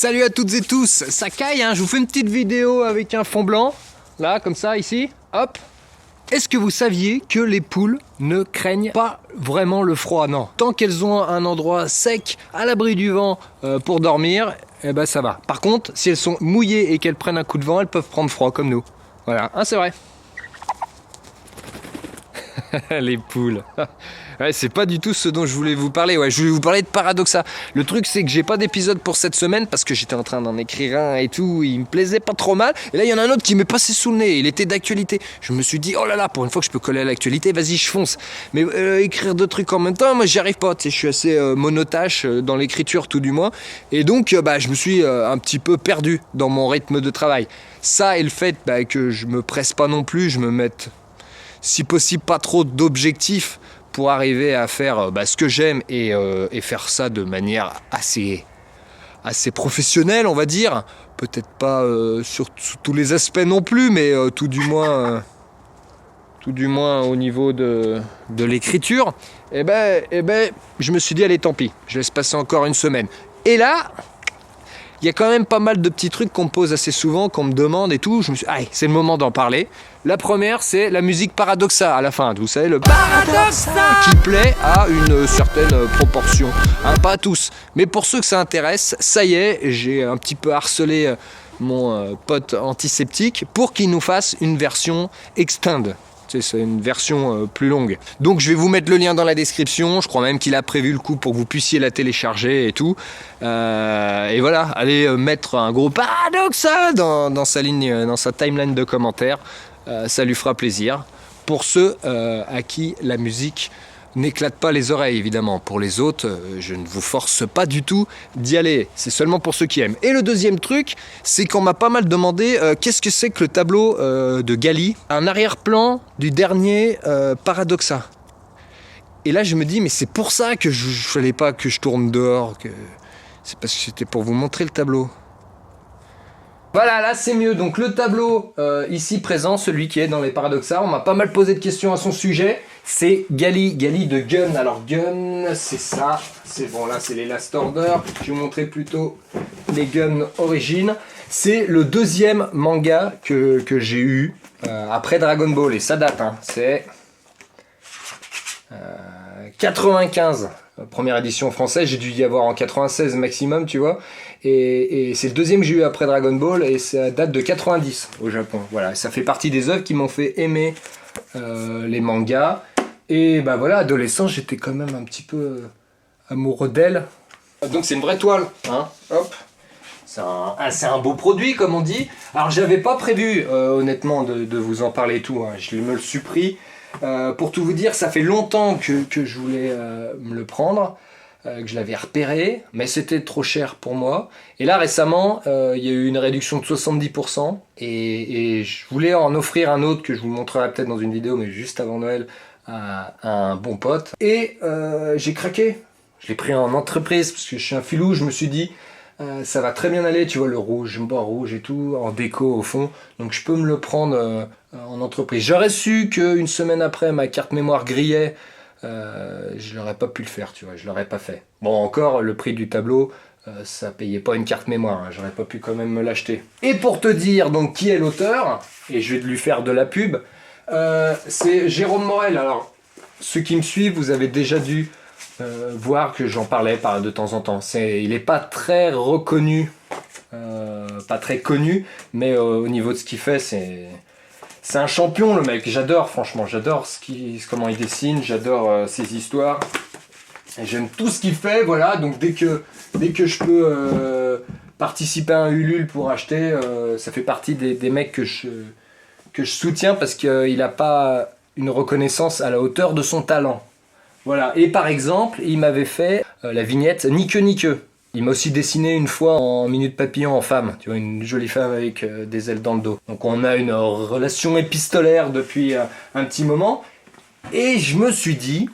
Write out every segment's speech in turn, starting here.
Salut à toutes et tous, ça caille hein, je vous fais une petite vidéo avec un fond blanc, là comme ça ici, hop. Est-ce que vous saviez que les poules ne craignent pas vraiment le froid? Non, tant qu'elles ont un endroit sec, à l'abri du vent pour dormir, eh ben ça va. Par contre, si elles sont mouillées et qu'elles prennent un coup de vent, elles peuvent prendre froid comme nous. Voilà, hein, c'est vrai. Les poules. Ouais, c'est pas du tout ce dont je voulais vous parler. Ouais, je voulais vous parler de Paradoxa. Le truc, c'est que j'ai pas d'épisode pour cette semaine parce que j'étais en train d'en écrire un et tout. Il me plaisait pas trop mal. Et là, il y en a un autre qui m'est passé sous le nez. Il était d'actualité. Je me suis dit, oh là là, pour une fois que je peux coller à l'actualité, vas-y, je fonce. Mais écrire deux trucs en même temps, moi, j'y arrive pas. Tu sais, je suis assez monotache dans l'écriture, tout du moins. Et donc, je me suis un petit peu perdu dans mon rythme de travail. Ça et le fait que je me presse pas non plus, je me mette, si possible, pas trop d'objectifs pour arriver à faire ce que j'aime et faire ça de manière assez professionnelle, on va dire. Peut-être pas sur tous les aspects non plus, mais tout du moins au niveau de l'écriture. Et je me suis dit, allez, tant pis, je laisse passer encore une semaine. Et là, il y a quand même pas mal de petits trucs qu'on me pose assez souvent, qu'on me demande et tout. Je me suis dit, allez, c'est le moment d'en parler. La première, c'est la musique Paradoxa à la fin. Vous savez, le Paradoxa qui plaît à une certaine proportion. Hein, pas à tous. Mais pour ceux que ça intéresse, ça y est, j'ai un petit peu harcelé mon pote antiseptique pour qu'il nous fasse une version extend. C'est une version plus longue. Donc je vais vous mettre le lien dans la description. Je crois même qu'il a prévu le coup pour que vous puissiez la télécharger et tout. Et voilà, allez mettre un gros Paradoxa dans sa ligne, dans sa timeline de commentaires. Ça lui fera plaisir. Pour ceux à qui la musique n'éclate pas les oreilles, évidemment. Pour les autres, je ne vous force pas du tout d'y aller. C'est seulement pour ceux qui aiment. Et le deuxième truc, c'est qu'on m'a pas mal demandé qu'est-ce que c'est que le tableau de Gali, un arrière-plan du dernier Paradoxa. Et là, je me dis, mais c'est pour ça que je fallait pas que je tourne dehors. C'est parce que c'était pour vous montrer le tableau. Voilà, là c'est mieux. Donc le tableau ici présent, celui qui est dans les Paradoxa, on m'a pas mal posé de questions à son sujet. C'est Gali de Gun. Alors Gun, c'est ça. C'est bon, là c'est les Last Order. Je vais vous montrer plutôt les Gun origines. C'est le deuxième manga que j'ai eu après Dragon Ball. Et ça date, hein. C'est 95. Première édition française, j'ai dû y avoir en 96 maximum, tu vois. Et c'est le deuxième que j'ai eu après Dragon Ball et ça date de 90 au Japon. Voilà, ça fait partie des œuvres qui m'ont fait aimer les mangas. Et voilà, adolescent, j'étais quand même un petit peu amoureux d'elle. Donc c'est une vraie toile, hein. Hop. C'est un beau produit, comme on dit. Alors j'avais pas prévu, honnêtement, de vous en parler et tout. Hein. Je me le suis pris. Pour tout vous dire, ça fait longtemps que je voulais me le prendre, que je l'avais repéré, mais c'était trop cher pour moi. Et là récemment, il y a eu une réduction de 70% et je voulais en offrir un autre que je vous montrerai peut-être dans une vidéo, mais juste avant Noël, à un bon pote. Et j'ai craqué. Je l'ai pris en entreprise parce que je suis un filou. Je me suis dit, ça va très bien aller, tu vois, le rouge, j'aime pas rouge et tout, en déco au fond, donc je peux me le prendre en entreprise. J'aurais su qu'une semaine après ma carte mémoire grillait, je n'aurais pas pu le faire, tu vois, je l'aurais pas fait. Bon, encore, le prix du tableau, ça payait pas une carte mémoire, hein, j'aurais pas pu quand même me l'acheter. Et pour te dire donc qui est l'auteur, et je vais lui faire de la pub, c'est Jérôme Morel. Alors, ceux qui me suivent, vous avez déjà dû voir que j'en parlais de temps en temps. Il n'est pas très reconnu, pas très connu, mais au niveau de ce qu'il fait, c'est un champion, le mec. J'adore, franchement, j'adore comment il dessine, j'adore ses histoires. J'aime tout ce qu'il fait, voilà. Donc dès que je peux participer à un Ulule pour acheter, ça fait partie des mecs que je soutiens parce qu'il n'a pas une reconnaissance à la hauteur de son talent. Voilà, et par exemple, il m'avait fait la vignette Ni queue ni queue. Il m'a aussi dessiné une fois en Minute Papillon en femme, tu vois, une jolie femme avec des ailes dans le dos. Donc on a une relation épistolaire depuis un petit moment. Et je me suis dit,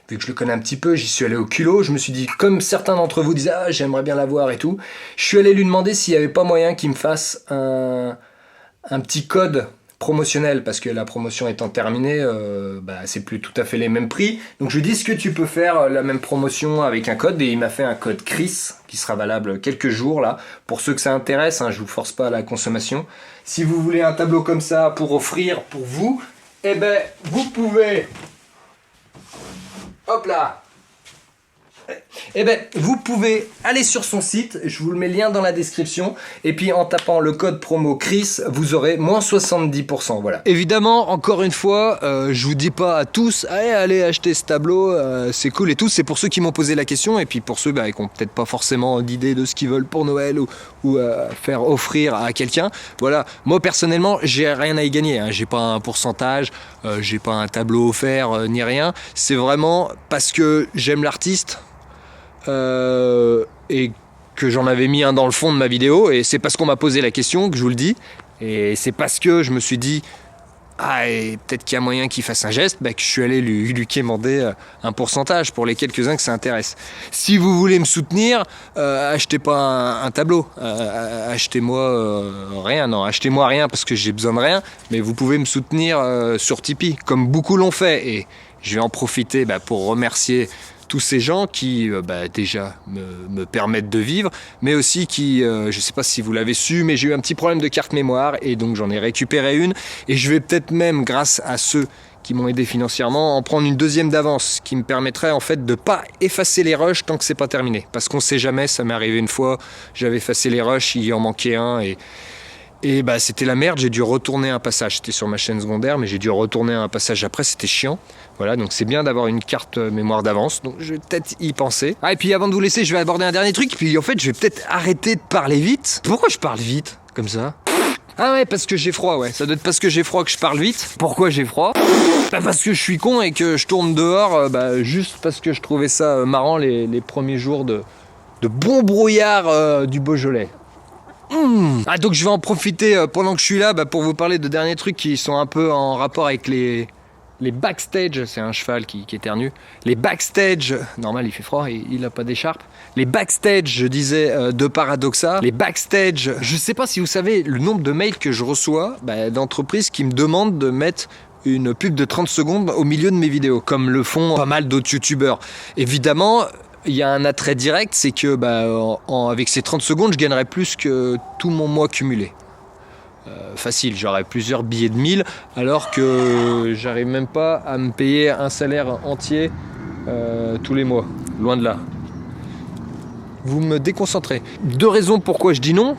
vu que je le connais un petit peu, j'y suis allé au culot, je me suis dit, comme certains d'entre vous disaient, ah j'aimerais bien la voir et tout, je suis allé lui demander s'il n'y avait pas moyen qu'il me fasse un petit code promotionnel parce que la promotion étant terminée, c'est plus tout à fait les mêmes prix. Donc je lui dis, est-ce que tu peux faire la même promotion avec un code, et il m'a fait un code Chris qui sera valable quelques jours là. Pour ceux que ça intéresse, hein, je vous force pas à la consommation. Si vous voulez un tableau comme ça pour offrir pour vous, eh ben vous pouvez, hop là. Eh ben, vous pouvez aller sur son site, je vous le mets lien dans la description, et puis en tapant le code promo Chris, vous aurez moins 70%, voilà. Évidemment, encore une fois, je vous dis pas à tous, allez acheter ce tableau, c'est cool et tout, c'est pour ceux qui m'ont posé la question, et puis pour ceux qui ont peut-être pas forcément d'idée de ce qu'ils veulent pour Noël, ou faire offrir à quelqu'un. Voilà, moi personnellement, j'ai rien à y gagner, hein. J'ai pas un pourcentage, j'ai pas un tableau offert, ni rien, c'est vraiment parce que j'aime l'artiste, et que j'en avais mis un dans le fond de ma vidéo, et c'est parce qu'on m'a posé la question que je vous le dis, et c'est parce que je me suis dit et peut-être qu'il y a moyen qu'il fasse un geste, que je suis allé lui quémander un pourcentage pour les quelques-uns que ça intéresse. Si vous voulez me soutenir, achetez pas un tableau, achetez-moi rien, non, achetez-moi rien parce que j'ai besoin de rien, mais vous pouvez me soutenir sur Tipeee, comme beaucoup l'ont fait, et je vais en profiter pour remercier tous ces gens qui déjà me permettent de vivre, mais aussi qui, je ne sais pas si vous l'avez su, mais j'ai eu un petit problème de carte mémoire, et donc j'en ai récupéré une, et je vais peut-être même, grâce à ceux qui m'ont aidé financièrement, en prendre une deuxième d'avance, qui me permettrait en fait de pas effacer les rushs tant que c'est pas terminé, parce qu'on sait jamais, ça m'est arrivé une fois, j'avais effacé les rushs, il en manquait un, et c'était la merde, j'ai dû retourner un passage. C'était sur ma chaîne secondaire, mais j'ai dû retourner un passage après, c'était chiant. Voilà, donc c'est bien d'avoir une carte mémoire d'avance, donc je vais peut-être y penser. Et puis avant de vous laisser, je vais aborder un dernier truc, puis en fait, je vais peut-être arrêter de parler vite. Pourquoi je parle vite, comme ça ? Ah ouais, parce que j'ai froid, ouais. Ça doit être parce que j'ai froid que je parle vite. Pourquoi j'ai froid ? Parce que je suis con et que je tourne dehors, juste parce que je trouvais ça marrant les premiers jours de bon brouillard du Beaujolais. Donc je vais en profiter pendant que je suis là pour vous parler de derniers trucs qui sont un peu en rapport avec les backstage. C'est un cheval qui éternue. Les backstage, normal il fait froid, il a pas d'écharpe. Les backstage, je disais, de Paradoxa. Les backstage, je sais pas si vous savez le nombre de mails que je reçois d'entreprises qui me demandent de mettre une pub de 30 secondes au milieu de mes vidéos, comme le font pas mal d'autres youtubeurs. Évidemment, il y a un attrait direct, c'est que avec ces 30 secondes, je gagnerais plus que tout mon mois cumulé. Facile, j'aurais plusieurs billets de 1000, alors que j'arrive même pas à me payer un salaire entier tous les mois. Loin de là. Vous me déconcentrez. 2 raisons pourquoi je dis non.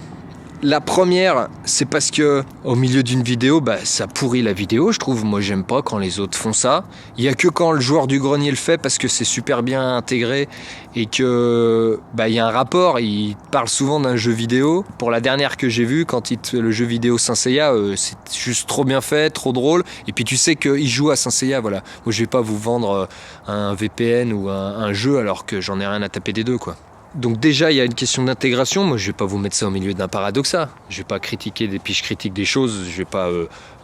La première, c'est parce que au milieu d'une vidéo, ça pourrit la vidéo, je trouve. Moi, j'aime pas quand les autres font ça. Il y a que quand le joueur du grenier le fait, parce que c'est super bien intégré et que il y a un rapport. Il parle souvent d'un jeu vidéo. Pour la dernière que j'ai vue, quand le jeu vidéo Saint Seiya, c'est juste trop bien fait, trop drôle. Et puis tu sais qu'il joue à Saint Seiya, voilà. Moi, je vais pas vous vendre un VPN ou un jeu alors que j'en ai rien à taper des deux, quoi. Donc déjà, il y a une question d'intégration. Moi, je vais pas vous mettre ça au milieu d'un paradoxa. Je vais pas critiquer puis je critique des choses. Je vais pas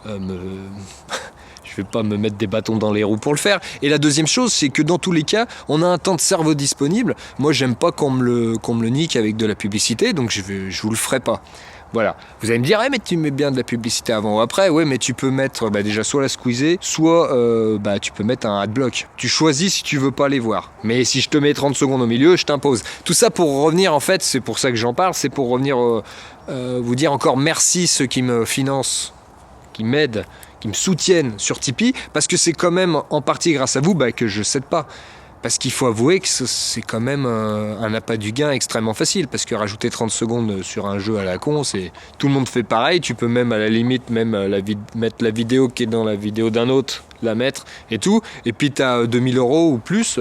je vais pas me mettre des bâtons dans les roues pour le faire. Et la deuxième chose, c'est que dans tous les cas, on a un temps de cerveau disponible. Moi, j'aime pas qu'on me le nique avec de la publicité, donc je vous le ferai pas. Voilà. Vous allez me dire, mais tu mets bien de la publicité avant ou après. Ouais, mais tu peux mettre déjà soit la squeezer, soit tu peux mettre un adblock. Tu choisis si tu veux pas les voir. Mais si je te mets 30 secondes au milieu, je t'impose. Tout ça pour revenir, en fait, c'est pour ça que j'en parle, c'est pour revenir vous dire encore merci ceux qui me financent, qui m'aident, qui me soutiennent sur Tipeee, parce que c'est quand même en partie grâce à vous que je cède pas. Parce qu'il faut avouer que c'est quand même un appât du gain extrêmement facile, parce que rajouter 30 secondes sur un jeu à la con, tout le monde fait pareil. Tu peux même à la limite mettre la vidéo qui est dans la vidéo d'un autre, la mettre et tout, et puis tu as 2000 € ou plus,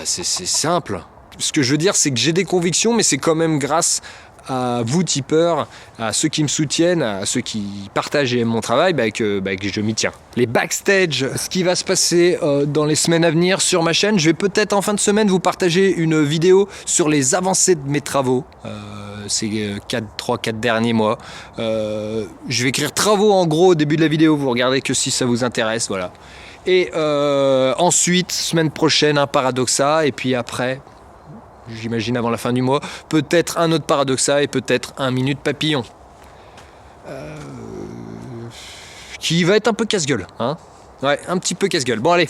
c'est simple. Ce que je veux dire, c'est que j'ai des convictions, mais c'est quand même grâce à vous tipeurs, à ceux qui me soutiennent, à ceux qui partagent et aiment mon travail, que je m'y tiens. Les backstage, ce qui va se passer dans les semaines à venir sur ma chaîne, je vais peut-être en fin de semaine vous partager une vidéo sur les avancées de mes travaux. Ces 3-4 derniers mois. Je vais écrire travaux en gros au début de la vidéo, vous regardez que si ça vous intéresse, voilà. Et ensuite, semaine prochaine, un paradoxa, et puis après, j'imagine avant la fin du mois, peut-être un autre paradoxa et peut-être un minute papillon. qui va être un peu casse-gueule, hein. Ouais, un petit peu casse-gueule. Bon, allez.